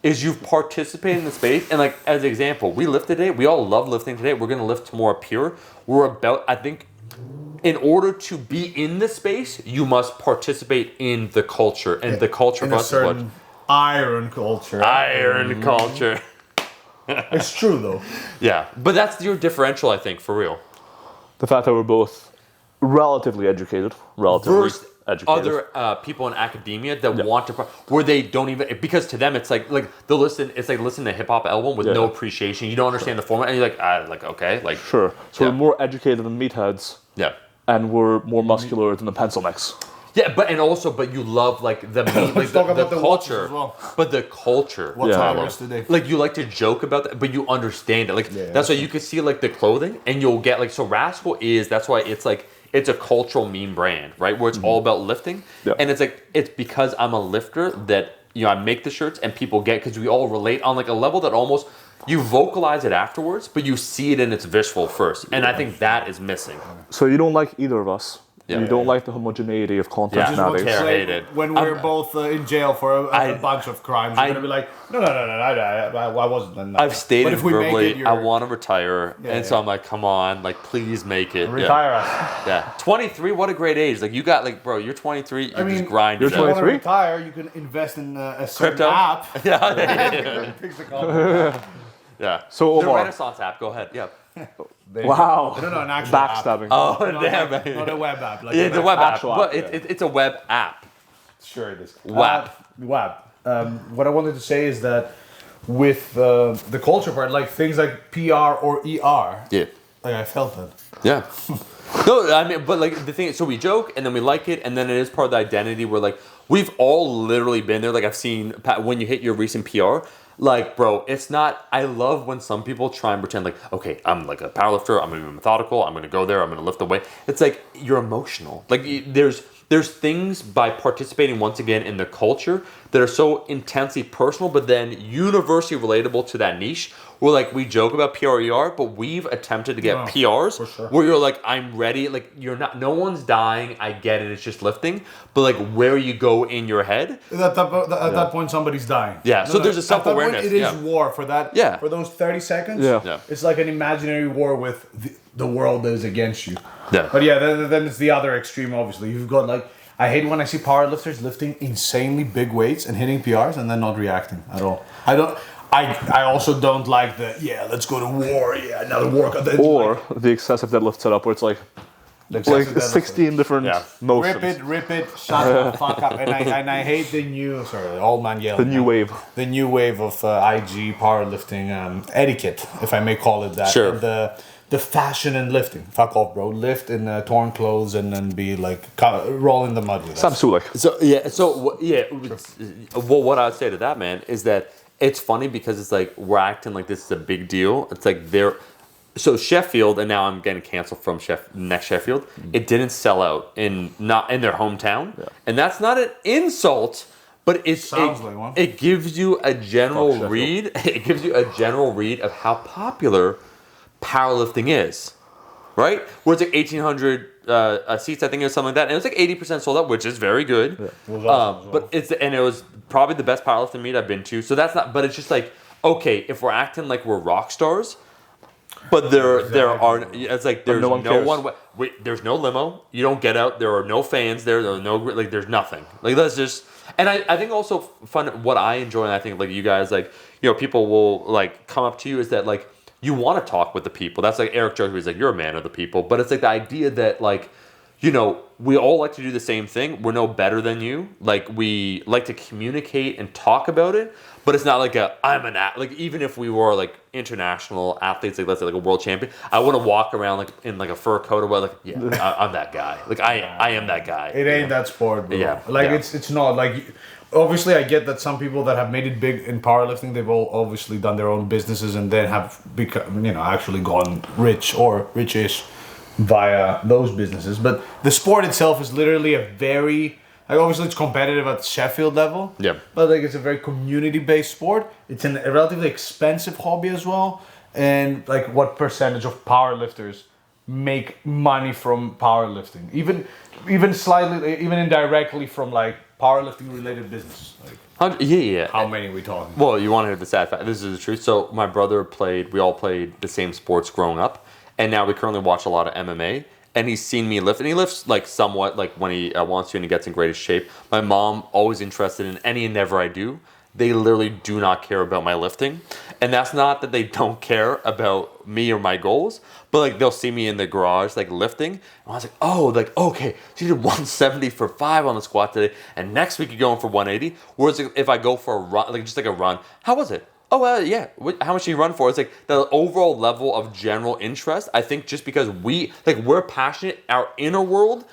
Is you've participated in the space, and like as an example, we lift today. We all love lifting today. We're gonna lift tomorrow pure. We're about. I think, in order to be in the space, you must participate in the culture, and the culture
in
for
a
us is what?
certain iron culture.
Iron culture.
It's true though.
Yeah, but that's your differential, I think, for real.
The fact that we're both relatively educated,
Versus other people in academia that want to, where they don't even, because to them it's like they'll listen. It's like listening to a hip hop album with no appreciation. You don't understand the format, and you're like, okay, like
sure. So we're more educated than meatheads.
Yeah,
and we're more muscular than the pencil necks.
Yeah, but you love like the like the culture, as well. But the culture.
What time is today?
Like you like to joke about that, but you understand it. Like that's why you could see like the clothing, and you'll get like, so Rascal is, that's why it's like it's a cultural meme brand, right? Where it's all about lifting.
Yeah.
And it's like, it's because I'm a lifter that, you know, I make the shirts and people get, because we all relate on like a level that almost, you vocalize it afterwards, but you see it in its visual first. And I think that is missing.
So you don't like either of us.
Yeah.
You don't like the homogeneity of content
Yeah.
nowadays.
Care. hate it.
When we're both in jail for a bunch of crimes, you're gonna be like, no, I wasn't.
I've stated
But if we make
verbally,
it, you're-
I want to retire.
Yeah,
and so I'm like, come on, like, please make it.
retire us.
Yeah. 23, what a great age. Like, you got, like, bro, you're 23, you just grind
you're
it
If you
out.
want to
23?
retire, you can invest in a certain
Crypto?
app.
Yeah.
Fix the content.
Yeah.
So,
the
Omar.
Renaissance app, go ahead. Yeah.
Wow.
No, an actual
Backstabbing.
App.
Oh,
No,
damn.
not a web app. Like
Yeah, it's a web app.
Actual
But
app,
it's a web app.
Sure it is.
Web.
Web. What I wanted to say is that with the culture part, like things like PR or ER,
Yeah.
like I felt that.
Yeah. No, I mean, but like the thing, so we joke and then we like it, and then it is part of the identity where like we've all literally been there. Like I've seen when you hit your recent PR, like bro, it's not. I love when some people try and pretend like, okay, I'm like a powerlifter. I'm gonna be methodical. I'm gonna go there. I'm gonna lift the weight. It's like you're emotional. Like there's things by participating once again in the culture that are so intensely personal, but then universally relatable to that niche. Where like we joke about PRER, but we've attempted to get PRs
for sure.
where you're like, I'm ready. Like you're not. No one's dying. I get it. It's just lifting. But like where you go in your head.
At that point, somebody's dying.
Yeah, so there's a
At that point,
self-awareness,
it is
yeah.
war for that.
Yeah.
For those 30 seconds.
Yeah.
Yeah.
It's like an imaginary war with the world that is against you.
Yeah.
But yeah, then it's the other extreme. Obviously, you've got like. I hate when I see powerlifters lifting insanely big weights and hitting PRs and then not reacting at all. I also don't like the let's go to war, another workout.
Or the excessive deadlift setup where it's like
excessive deadlift.
16 different motions.
Rip it, shut the fuck up. And I hate the new, old man yelling.
The new wave.
The new wave of IG powerlifting etiquette, if I may call it that.
Sure.
And the fashion in lifting. Fuck off, bro. Lift in torn clothes and then be like, roll in the mud with
Sam
us.
Sulek.
Well, what I'd say to that, man, is that it's funny because it's like we're acting like this is a big deal. It's like so Sheffield, and now I'm getting canceled from next Sheffield. It didn't sell out not in their hometown, and that's not an insult. But
Sounds like one.
It gives you a general
Sheffield.
read. It gives you a general read of how popular powerlifting is, right? Where it's like 1,800 seats, I think, or something like that, and it was like 80% sold out, which is very good.
It was awesome as well.
But it was probably the best powerlifting meet I've been to. So that's not. But it's just like, okay, if we're acting like we're rock stars, but there are. It's like there's
no one cares.
Wait, there's no limo. You don't get out. There are no fans there. There are no like. There's nothing. Like that's just. And I think also fun. What I enjoy, and I think like you guys like, you know, people will like come up to you is that like you want to talk with the people. That's like Eric jokes. He's like, you're a man of the people. But it's like the idea that like, you know, we all like to do the same thing. We're no better than you. Like we like to communicate and talk about it. But it's not like like even if we were like international athletes, like let's say like a world champion, I wouldn't walk around like in like a fur coat or what, like I'm that guy. Like I am that guy.
It ain't that sport, bro.
Yeah.
Like
Yeah.
it's not like. Obviously, I get that some people that have made it big in powerlifting, they've all obviously done their own businesses and then have become, actually gone rich or rich-ish via those businesses. But the sport itself is literally a very, like obviously it's competitive at Sheffield level.
Yeah.
But like it's a very community-based sport. It's a relatively expensive hobby as well. And like what percentage of powerlifters make money from powerlifting? Even slightly, even indirectly from like powerlifting related business. Like how many are we talking?
Well, you want to hear the sad fact. This is the truth. So my brother we all played the same sports growing up. And now we currently watch a lot of MMA. And he's seen me lift. And he lifts like somewhat like when he wants to and he gets in greatest shape. My mom, always interested in any endeavor I do. They literally do not care about my lifting. And that's not that they don't care about me or my goals, but like they'll see me in the garage like lifting. And I was like, oh, like, okay, so you did 170 for 5 on the squat today, and next week you're going for 180. Whereas if I go for a run, like just like a run, how was it? Oh, yeah. How much do you run for? It's like the overall level of general interest. I think just because we're passionate, our inner world,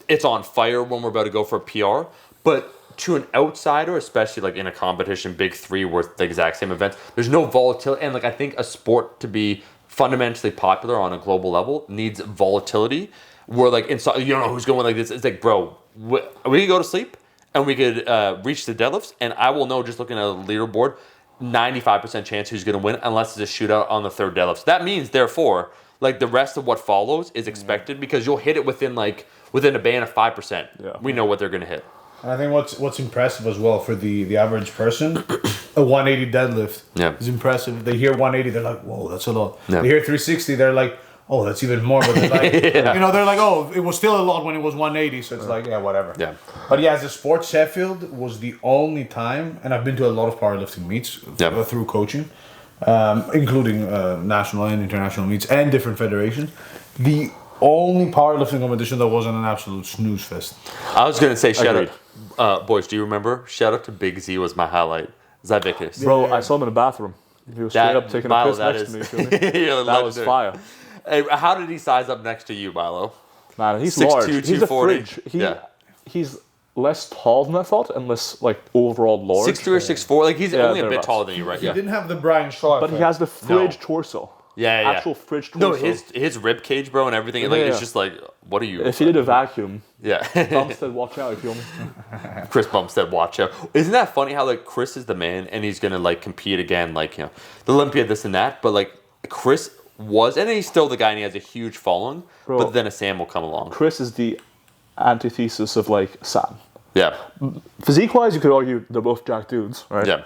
it's on fire when we're about to go for a PR. But to an outsider, especially like in a competition, big three, where it's the exact same events, there's no volatility. And like I think a sport to be fundamentally popular on a global level needs volatility. We're like, inside, you don't know who's going like this. It's like, bro, we could go to sleep and we could reach the deadlifts, and I will know just looking at the leaderboard, 95% chance who's going to win unless it's a shootout on the third deadlift. So that means, therefore, like the rest of what follows is expected because you'll hit it within a band of 5%.
Yeah.
We know what they're going to hit.
And I think what's impressive as well for the average person, a 180 deadlift is impressive. They hear 180, they're like, whoa, that's a lot.
Yeah.
They hear 360, they're like, oh, that's even more. But they're like, they're like, oh, it was still a lot when it was 180. So it's like, yeah, whatever.
Yeah.
But yeah, as a sport, Sheffield was the only time, and I've been to a lot of powerlifting meets through coaching, including national and international meets and different federations. The only powerlifting competition that wasn't an absolute snooze fest.
I was going to say, shout out, boys, do you remember? Shout out to Big Z was my highlight. Zavikas.
Bro, I saw him in the bathroom. He was straight up taking a piss next to me. Feel me? That was fire.
Hey, how did he size up next to you, Milo?
Man, he's
6'2",
large. He's a
240.
fridge. He's less tall than I thought, and less overall large.
6'3" or 6'4". Like he's only a bit taller than you, right?
He didn't have the Brian Shaw
But he has the fridge torso.
Yeah.
Actual fridge torso.
No, his rib cage, bro, and everything. It's just like, what are you?
If he did a vacuum,
yeah.
Bumstead, watch out, you feel me?
Chris Bumstead, watch out. Isn't that funny how Chris is the man and he's gonna compete again, the Olympia, this and that, but Chris was, and he's still the guy and he has a huge following,
bro,
but then a Sam will come along.
Chris is the antithesis of Sam.
Yeah.
Physique-wise, you could argue they're both jack dudes, right?
Yeah.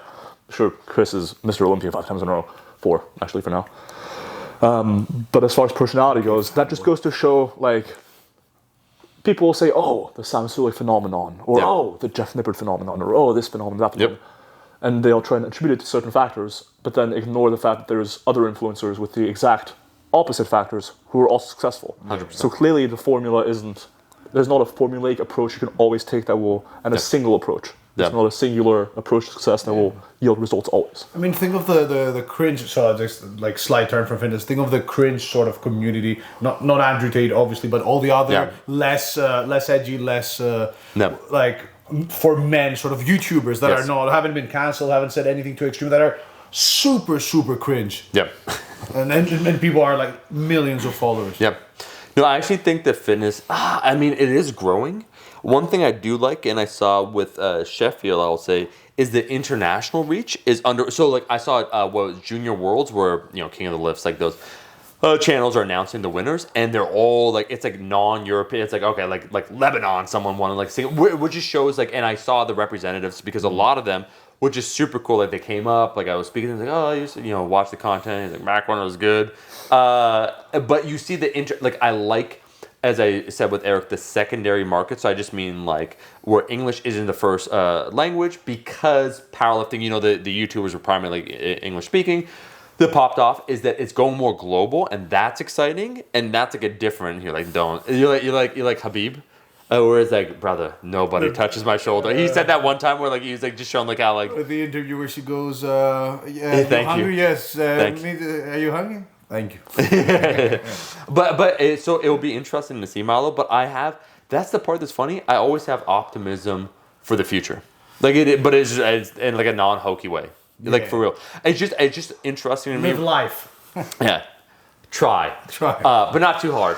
Sure, Chris is Mr. Olympia 5 times in a row. 4, actually, for now. But as far as personality goes, that just goes to show, people will say, oh, the Sam Sulek phenomenon, or oh, the Jeff Nippard phenomenon, or oh, this phenomenon, that phenomenon.
Yep.
And they'll try and attribute it to certain factors, but then ignore the fact that there's other influencers with the exact opposite factors who are also successful.
100%.
So clearly the formula there's not a formulaic approach you can always take and a single approach. There's not a singular approach to success that will yield results always.
I mean, think of the cringe, so just slight turn from fitness, think of the cringe sort of community, not Andrew Tate obviously, but all the other less edgy, less for men sort of YouTubers that haven't been cancelled, haven't said anything too extreme, that are super, super cringe.
Yep.
And people are millions of followers.
Yep. No, I actually think that fitness, it is growing. One thing I do like, and I saw with Sheffield, I will say, is the international reach is under. So, I saw Junior Worlds, where King of the Lifts, those channels are announcing the winners, and they're all it's non-European. It's like Lebanon, someone wanted sing, which just shows and I saw the representatives because a lot of them, which is super cool. They came up, I was speaking to them, I used to watch the content. He's Mac one was good, but you see the I like. As I said with Eric, the secondary market. So I just mean where English isn't the first language, because powerlifting, the YouTubers were primarily English speaking. That popped off is that it's going more global, and that's exciting, and that's a different. You're like Habib, where it's brother, nobody touches my shoulder. He said that one time where he's just showing how
the interviewer, she goes,
thank you.
Hungry? Yes.
Thank you.
Are you hungry? Thank you.
So it will be interesting to see, Marlo. But that's the part that's funny. I always have optimism for the future, but it's in a non-hokey way, for real. It's just interesting to me.
Live life.
Yeah, try, but not too hard.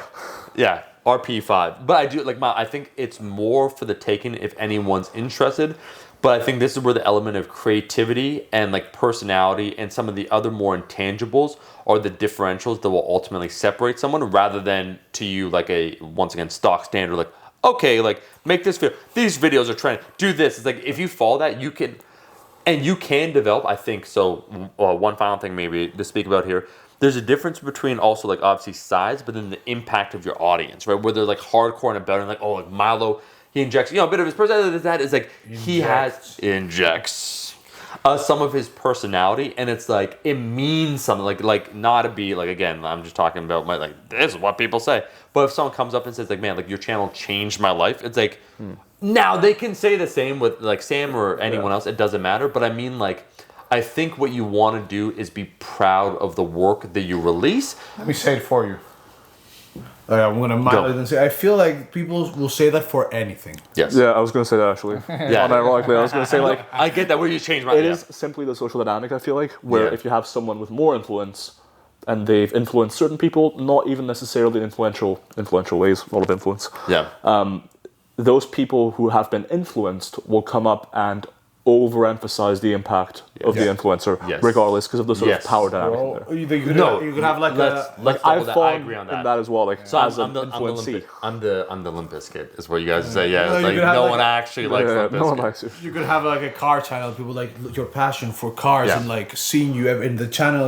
Yeah, RP5. But I do I think it's more for the taking if anyone's interested. But I think this is where the element of creativity and personality and some of the other more intangibles are the differentials that will ultimately separate someone, rather than to you a once again stock standard make this video. These videos are trying to do this. It's if you follow that, you can develop. I think so. One final thing maybe to speak about here. There's a difference between also obviously size, but then the impact of your audience, right? Where they're hardcore and better, and Milo. He injects, a bit of his personality. That is he injects some of his personality, and it's it means something. Not to be again. I'm just talking about this is what people say. But if someone comes up and says man, your channel changed my life, it's now they can say the same with Sam or anyone else. It doesn't matter. But I mean I think what you want to do is be proud of the work that you release.
Let me say it for you. I'm going to mildly and say, I feel people will say that for anything.
Yes.
Yeah, I was going to say that actually. Unironically, I was going to say
I get that where you change my.
It is simply the social dynamic. I feel where if you have someone with more influence, and they've influenced certain people, not even necessarily in influential ways, a lot of influence.
Yeah.
Those people who have been influenced will come up and overemphasize the impact of the influencer, regardless, because of the sort of power dynamic in there.
You could have like
let's
I've
I
fallen
agree on
in that as well. Like,
So
as
I'm
an
the
influencee.
I'm the Limp Bizkit is what you guys say. Yeah,
No,
it's
you
like
could have
no
like
one actually likes Limp
no one
Bizkit.
likes you.
You could have like a car channel. People like your passion for cars and like seeing you in the channel.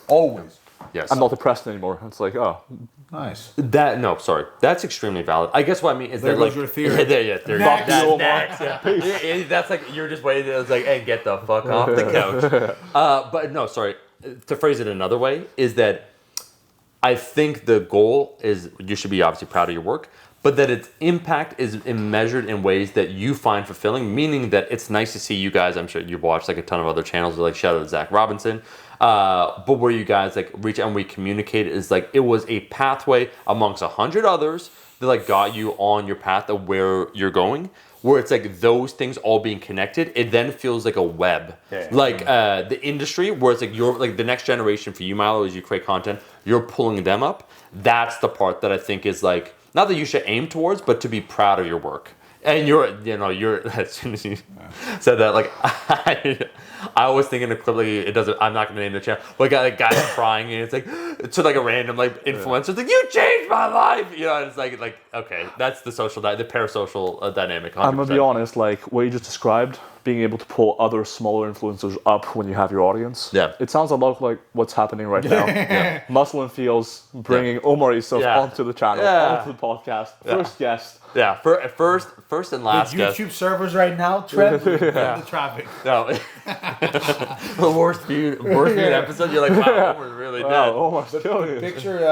Always.
Yes.
I'm not depressed anymore. It's like, oh,
Nice.
That's extremely valid. I guess what I mean is
There
that
goes
like
your theory.
there
Next.
next. Yeah. That's like you're just waiting. It's like, hey, get the fuck off the couch. But no, sorry. To phrase it another way is that I think the goal is you should be obviously proud of your work, but that its impact is measured in ways that you find fulfilling. Meaning that it's nice to see you guys. I'm sure you've watched like a ton of other channels, like shout out to Zach Robinson. But where you guys like reach out and we communicate is like it was a pathway amongst 100 others that like got you on your path of where you're going. Where it's like those things all being connected, it then feels like a web. Like the industry, where it's like you're like the next generation for you, Milo, as you create content, you're pulling them up. That's the part that I think is like not that you should aim towards, but to be proud of your work. And you're as soon as you said that, like I was thinking a clip like it doesn't. I'm not gonna name the channel. But got like guys crying and it's like to like a random like influencer. It's like you changed my life. You know, and it's like okay, that's the social the parasocial dynamic. 100%.
I'm gonna be honest. Like what you just described, being able to pull other smaller influencers up when you have your audience.
Yeah.
It sounds a lot like what's happening right now. Muscle and Feels bringing Omar Isuf onto the channel, onto the podcast. First guest.
Yeah, first and last
The
guest.
YouTube servers right now, Trev, the traffic.
No, the worst viewed episode. You're like, wow, Omar's really dead.
Omar's killing it.
Picture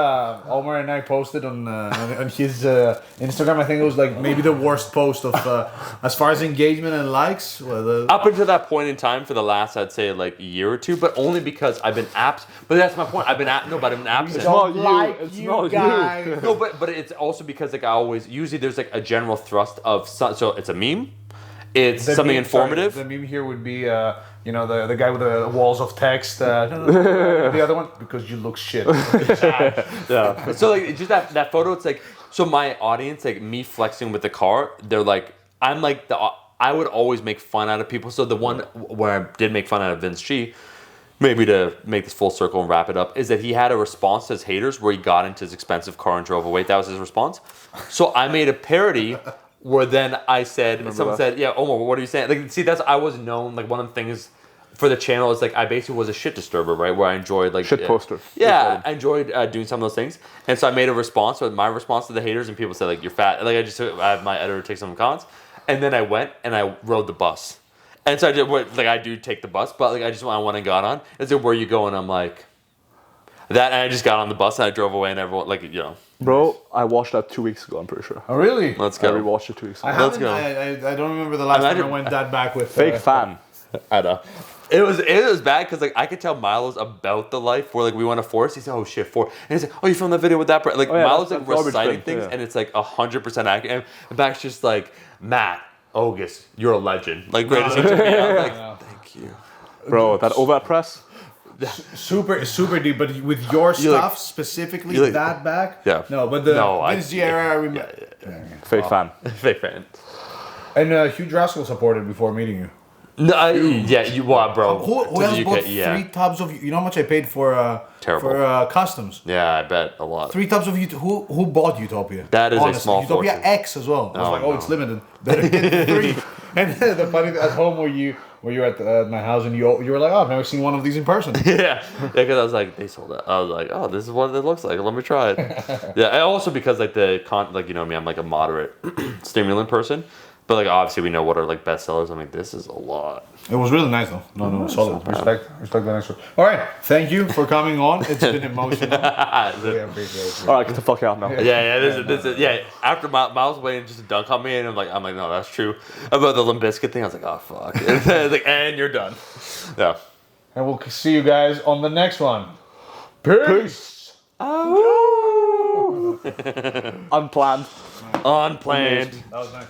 Omar and I posted on his Instagram. I think it was like maybe the worst post of as far as engagement and likes.
Up until that point in time, for the last, I'd say like year or two, but only because I've been absent. But that's my point. I've been absent.
It's not you. It's not
guys.
you.
No, but it's also because like I always usually there's like a general thrust of so it's a meme. It's something informative.
The meme here would be, the guy with the walls of text. The other one, because you look shit.
Yeah. So like just that photo, it's like so my audience, like me flexing with the car, they're like I'm like I would always make fun out of people. So the one where I did make fun out of Vince G, maybe to make this full circle and wrap it up, is that he had a response to his haters where he got into his expensive car and drove away. That was his response. So I made a parody where then I said, someone said, yeah, Omar, what are you saying? Like, see, I was known, like one of the things for the channel is like I basically was a shit disturber, right? Where I enjoyed like
shit poster.
Yeah, I enjoyed doing some of those things, and so I made a response with my response to the haters, and people said like you're fat. Like I had my editor take some comments, and then I went and I rode the bus, and so I did like I do take the bus, but like I went and got on. It's like where you go, and I'm like that, and I just got on the bus and I drove away, and everyone like
Bro, I watched that 2 weeks ago. I'm pretty sure.
Oh really?
Let's
I
go.
rewatched it 2 weeks ago.
Let's go.
I don't remember the last time I went that back with
Fake fan.
I know. It was bad because like I could tell Milo's about the life where like we went to Forest. He said, "Oh shit, and he's like, "Oh, you filmed that video with that?" Like Milo's like reciting things, and it's like 100% accurate. And back's just like Matt Ogus, you're a legend. Like greatest interview. I'm like, thank you,
bro. That over press.
Super deep, but with your stuff specifically,
like,
that back.
Yeah.
No, but the Vince Giera, I remember.
Fake fan.
Fake fan.
And Hugh Draskell supported before meeting you.
No, you what, bro?
Who else bought 3 tubs of? You know how much I paid for customs?
Yeah, I bet a lot.
3 tubs of Who bought Utopia?
That is a small
Utopia
fortune.
X as well. I was like, it's limited. Better get 3. And the funny thing, at home were you at my house and you were like, oh, I've never seen one of these in person.
Yeah, because I was like, they sold it. I was like, oh, this is what it looks like. Let me try it. Yeah, and also because like you know me, I'm like a moderate stimulant person. But like obviously we know what are like bestsellers. I'm like, this is a lot.
It was really nice though. No, solid. Respect the next one. All right, thank you for coming on. It's been emotional. Really appreciate it.
All right, get the fuck out now.
Yeah. This is After Miles waiting just to dunk on me, and I'm like, no, that's true. About the Limp Bizkit thing, I was like, oh fuck. And like, and you're done. Yeah.
And we'll see you guys on the next one. Peace.
Unplanned.
Unplanned.
That was nice.